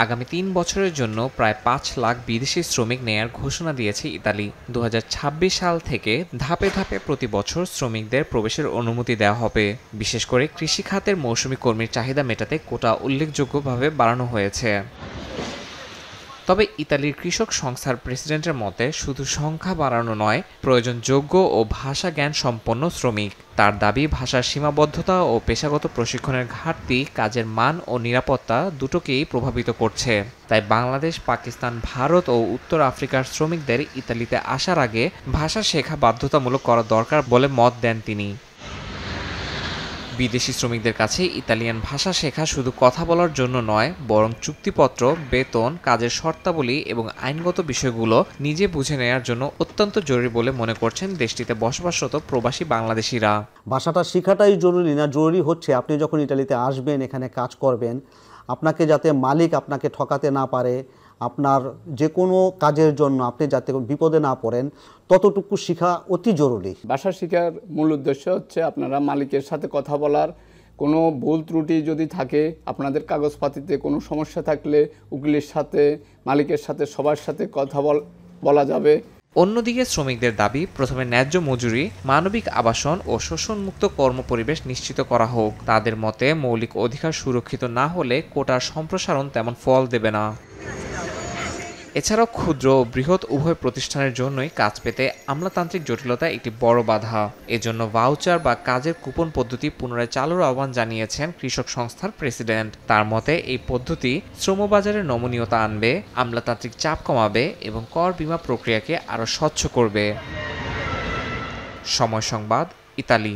আগামী ৩ বছরের জন্য প্রায় ৫ লাখ বিদেশি শ্রমিক নেয়ার ঘোষণা দিয়েছে ইতালি। ২০২৬ সাল থেকে ধাপে ধাপে প্রতি বছর শ্রমিকদের প্রবেশের অনুমতি দেওয়া হবে। বিশেষ করে কৃষি খাতের মৌসুমি কর্মীর চাহিদা মেটাতে কোটা উল্লেখযোগ্যভাবে বাড়ানো হয়েছে। তবে ইতালির কৃষক সংস্থার প্রেসিডেন্টের মতে শুধু সংখ্যা বাড়ানো নয়, প্রয়োজন যোগ্য ও ভাষা জ্ঞান সম্পন্ন শ্রমিক। তার দাবি, ভাষার সীমাবদ্ধতা ও পেশাগত প্রশিক্ষণের ঘাটতি কাজের মান ও নিরাপত্তা দুটোকেই প্রভাবিত করছে। তাই বাংলাদেশ, পাকিস্তান, ভারত ও উত্তর আফ্রিকার শ্রমিকদের ইতালিতে আসার আগে ভাষা শেখা বাধ্যতামূলক করা দরকার বলে মত দেন তিনি। বিদেশি শ্রমিকদের কাছে ইতালিয়ান ভাষা শেখা শুধু কথা বলার জন্য নয়, বরং চুক্তিপত্র, বেতন, কাজের শর্তাবলী এবং আইনগত বিষয়গুলো নিজে বুঝে নেওয়ার জন্য অত্যন্ত জরুরি বলে মনে করছেন দেশটিতে বসবাসরত প্রবাসী বাংলাদেশিরা। ভাষাটা শেখাটাই জরুরি না, জরুরি হচ্ছে আপনি যখন ইতালিতে আসবেন, এখানে কাজ করবেন, আপনাকে যাতে মালিক আপনাকে ঠকাতে না পারে, আপনার যে কোনো কাজের জন্য আপনি যাতে বিপদে না পড়েন, ততটুকু শেখা অতি জরুরি। ভাষা শেখার মূল উদ্দেশ্য হচ্ছে আপনারা মালিকের সাথে কথা বলার, কোনো ভুল ত্রুটি যদি থাকে, আপনাদের কাগজপাতিতে কোনো সমস্যা থাকলে উকিলের সাথে, মালিকের সাথে, সবার সাথে কথা বলা যাবে। অন্যদিকে শ্রমিকদের দাবি, প্রথমে ন্যায্য মজুরি, মানবিক আবাসন ও শোষণমুক্ত কর্মপরিবেশ নিশ্চিত করা হোক। তাদের মতে মৌলিক অধিকার সুরক্ষিত না হলে কোটার সম্প্রসারণ তেমন ফল দেবে না। এছাড়াও ক্ষুদ্র ও বৃহৎ উভয় প্রতিষ্ঠানের জন্যই কাজ পেতে আমলাতান্ত্রিক জটিলতা একটি বড় বাধা। এজন্য ভাউচার বা কাজের কুপন পদ্ধতি পুনরায় চালুর আহ্বান জানিয়েছেন কৃষক সংস্থার প্রেসিডেন্ট। তার মতে এই পদ্ধতি শ্রমবাজারে নমনীয়তা আনবে, আমলাতান্ত্রিক চাপ কমাবে এবং কর বীমা প্রক্রিয়াকে আরও স্বচ্ছ করবে। সময় সংবাদ, ইতালি।